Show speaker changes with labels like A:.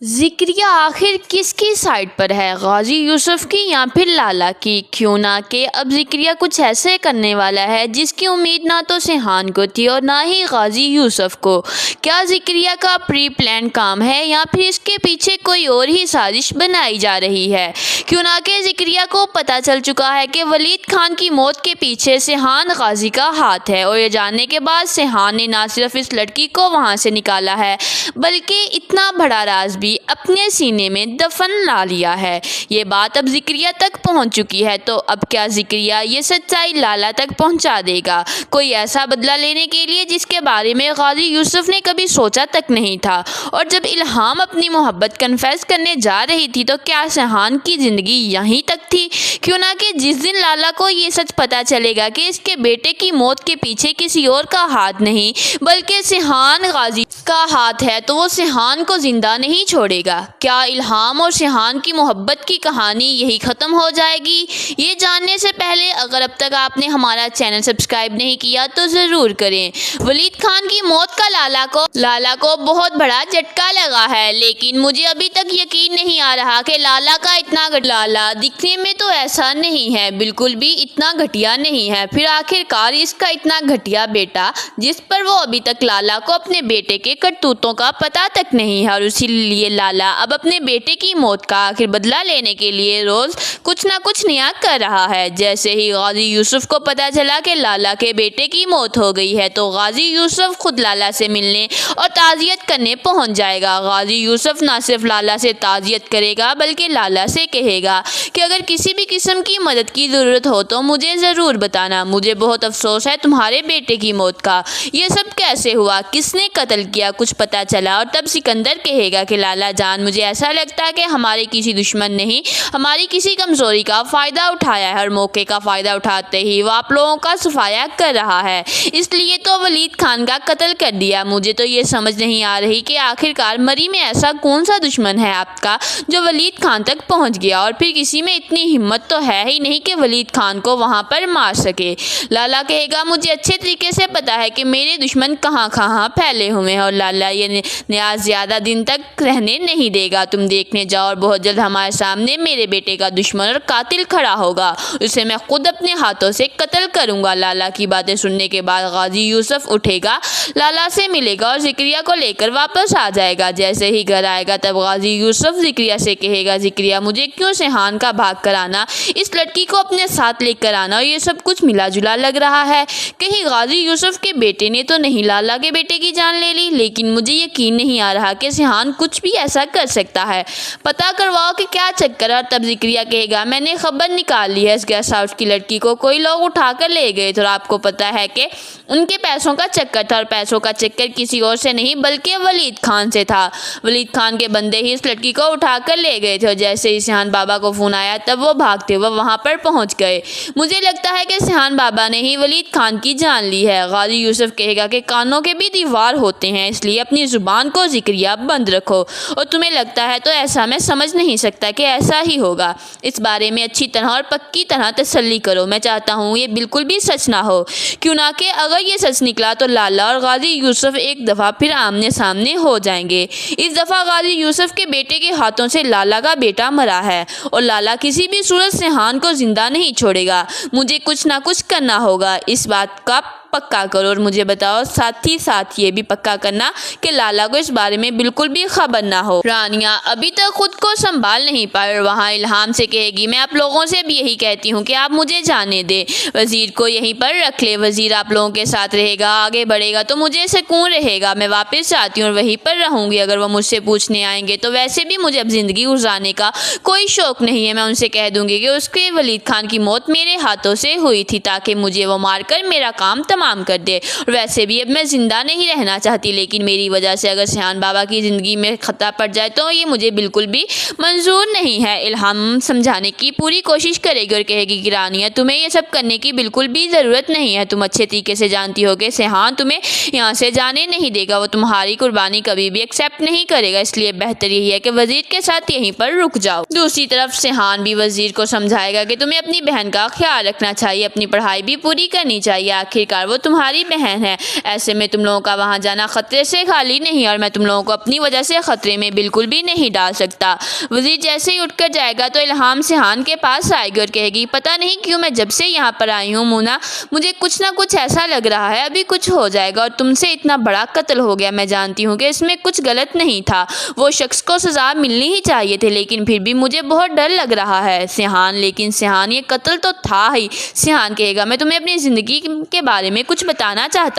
A: ज़िक्रिया आखिर किसकी साइड पर है, गाजी यूसुफ की या फिर लाला की? क्यों ना कि अब ज़िक्रिया कुछ ऐसे करने वाला है जिसकी उम्मीद ना तो सिहान को थी और ना ही गाजी यूसुफ को। क्या ज़िक्रिया का प्री प्लान काम है या फिर इसके पीछे कोई और ही साजिश बनाई जा रही है? क्यों ना कि ज़िक्रिया को पता चल चुका है कि वलीद खान की मौत के पीछे सिहान गाजी का हाथ है और ये जानने के बाद सिहान ने ना सिर्फ इस लड़की को वहाँ से निकाला है बल्कि इतना बड़ा राज भी अपने सीने में दफन ला लिया है। ये बात अब ज़िक्रिया तक पहुंच चुकी है, तो अब क्या ज़िक्रिया ये सच्चाई लाला तक पहुंचा देगा, कोई ऐसा बदला लेने के लिए जिसके बारे में गाजी यूसुफ ने कभी सोचा तक नहीं था। और जब इल्हाम अपनी मोहब्बत कन्फेस करने जा रही थी तो क्या सिहान की ज़िंदगी यहीं तक थी? क्यों ना कि जिस दिन लाला को ये सच पता चलेगा कि इसके बेटे की मौत के पीछे किसी और का हाथ नहीं बल्कि सिहान गाजी का हाथ है, तो वो सिहान को जिंदा नहीं छोड़ेगा। क्या इल्हाम और सिहान की मोहब्बत की कहानी यही ख़त्म हो जाएगी? ये जानने से पहले अगर अब तक आपने हमारा चैनल सब्सक्राइब नहीं किया तो ज़रूर करें। वलीद खान की मौत का लाला को बहुत बड़ा झटका लगा है, लेकिन मुझे अभी तक यकीन नहीं आ रहा कि लाला दिखने में तो ऐसा नहीं है, बिल्कुल भी इतना घटिया नहीं है। फिर आखिरकार इसका इतना घटिया बेटा जिस पर वो अभी तक लाला को अपने बेटे के करतूतों का पता तक नहीं है, और इसीलिए लाला अब अपने बेटे की मौत का आखिर बदला लेने के लिए रोज कुछ ना कुछ नया कर रहा है। जैसे ही गाजी यूसुफ को पता चला कि लाला के बेटे की मौत हो गई है तो गाजी यूसुफ खुद लाला से मिलने और ताज़ियत करने पहुंच जाएगा। गाजी यूसुफ ना सिर्फ लाला से ताज़ियत करेगा बल्कि लाला से कहेगा कि अगर किसी भी किस्म की मदद की ज़रूरत हो तो मुझे ज़रूर बताना। मुझे बहुत अफसोस है तुम्हारे बेटे की मौत का। ये सब कैसे हुआ, किसने कत्ल किया, कुछ पता चला? और तब सिकंदर कहेगा कि लाला जान, मुझे ऐसा लगता है कि हमारे किसी दुश्मन ने ही हमारी किसी कमज़ोरी का फ़ायदा उठाया है और मौके का फ़ायदा उठाते ही वो आप लोगों का सफाया कर रहा है, इसलिए तो वलीद खान का कत्ल कर दिया। मुझे तो ये समझ नहीं आ रही कि आखिरकार मरी में ऐसा कौन सा दुश्मन है आपका जो वलीद खान तक पहुंच गया, और फिर किसी में इतनी हिम्मत तो है ही नहीं कि वलीद खान को वहां पर मार सके। लाला कहेगा मुझे अच्छे तरीके से पता है कि मेरे दुश्मन कहाँ कहाँ फैले हुए हैं और लाला ये न्याज ज़्यादा दिन तक रहने नहीं देगा। तुम देखने जाओ और बहुत जल्द हमारे सामने मेरे बेटे का दुश्मन और कातिल खड़ा होगा, उसे मैं खुद अपने हाथों से कत्ल करूंगा। लाला की बातें सुनने के बाद गाजी यूसुफ उठेगा, लाला से मिलेगा और ज़िक्रिया को लेकर वापस आ जाएगा। जैसे ही घर आएगा तब गाजी यूसुफ ज़िक्रिया से कहेगा ज़िक्रिया मुझे क्यों सिहान का भाग कराना, इस लड़की को अपने साथ लेकर आना, और ये सब कुछ मिला जुला लग रहा है। कहीं गाजी यूसुफ के बेटे ने तो नहीं लाला के बेटे की जान ले ली, लेकिन मुझे यकीन नहीं आ रहा कि सिहान कुछ भी ऐसा कर सकता है। पता करवाओ कि क्या चक्कर है। और तब ज़िक्रिया कहेगा मैंने खबर निकाल ली है, इस गेस्ट हाउस की लड़की को कोई लोग उठा कर ले गए थे और आपको पता है कि उनके पैसों का चक्कर था, और पैसों का चक्कर किसी और से नहीं बल्कि वलीद खान से था। वलीद खान के बंदे ही इस लड़की को उठा कर ले गए थे और जैसे ही सिहान बाबा को फ़ोन आया तब वो भागते हुए वहाँ पर पहुँच गए। मुझे लगता है कि सिहान बाबा ने ही वलीद खान की जान ली है। गाजी यूसुफ कहेगा कि कानों के भी दीवार होते हैं, इसलिए अपनी ज़ुबान को ज़िक्रिया बंद रखो, और तुम्हें लगता है तो ऐसा मैं समझ नहीं सकता कि ऐसा ही होगा। इस बारे में अच्छी तरह और पक्की तरह तसल्ली करो। मैं चाहता हूँ ये बिल्कुल भी सच ना हो, क्यों ना कि अगर ये सच निकला तो लाला और गाजी यूसुफ एक दफ़ा फिर आमने सामने हो जाएंगे। इस दफ़ा गाजी यूसुफ के बेटे के हाथों से लाला का बेटा मरा है और लाला किसी भी सूरत सिहान को जिंदा नहीं छोड़ेगा। मुझे कुछ ना कुछ करना होगा, इस बात का पक्का करो और मुझे बताओ। साथ ही साथ ये भी पक्का करना कि लाला को इस बारे में बिल्कुल भी खबर ना हो। रानिया अभी तक खुद को संभाल नहीं पाई और वहाँ इल्हाम से कहेगी मैं आप लोगों से भी यही कहती हूँ कि आप मुझे जाने दें, वज़ीर को यहीं पर रख ले, वज़ीर आप लोगों के साथ रहेगा, आगे बढ़ेगा तो मुझे सुकून रहेगा। मैं वापस जाती हूँ और वहीं पर रहूँगी। अगर वो मुझसे पूछने आएंगे तो वैसे भी मुझे अब ज़िंदगी गुजारने का कोई शौक़ नहीं है। मैं उनसे कह दूँगी कि उसके वलीद खान की मौत मेरे हाथों से हुई थी ताकि मुझे वो मार कर मेरा काम तमाम कर दे। और वैसे भी अब मैं ज़िंदा नहीं रहना चाहती, लेकिन मेरी वजह से अगर सिहान बाबा की ज़िंदगी में ख़तरा पड़ जाए तो ये मुझे बिल्कुल भी मंजूर नहीं है। इल्हाम समझाने की पूरी कोशिश करेगी और कहेगी कि रानिया तुम्हें ये सब करने की बिल्कुल भी ज़रूरत नहीं है। तुम अच्छे तरीके से जानती हो कि सिहान तुम्हें यहाँ से जाने नहीं देगा, वो तुम्हारी कुर्बानी कभी भी एक्सेप्ट नहीं करेगा, इसलिए बेहतर यही है कि वज़ीर के साथ यहीं पर रुक जाओ। दूसरी तरफ सिहान भी वज़ीर को समझाएगा कि तुम्हें अपनी बहन का ख्याल रखना चाहिए, अपनी पढ़ाई भी पूरी करनी चाहिए। आखिरकार वो तुम्हारी बहन है। ऐसे में तुम लोगों का वहाँ जाना खतरे से खाली नहीं, और मैं तुम लोगों को अपनी वजह से खतरे में बिल्कुल भी नहीं डाल सकता। वज़ीर जैसे ही उठकर जाएगा तो इल्हाम सिहान के पास आएगी और कहेगी, पता नहीं क्यों मैं जब से यहाँ पर आई हूँ मुना, मुझे कुछ ना कुछ ऐसा लग रहा है अभी कुछ हो जाएगा, और तुमसे इतना बड़ा कत्ल हो गया। मैं जानती हूँ कि इसमें कुछ गलत नहीं था, वो शख्स को सज़ा मिलनी ही चाहिए थे, लेकिन फिर भी मुझे बहुत डर लग रहा है सिहान। लेकिन सिहान, ये कत्ल तो था ही। सिहान कहेगा, मैं तुम्हें अपनी ज़िंदगी के बारे में कुछ बताना चाहता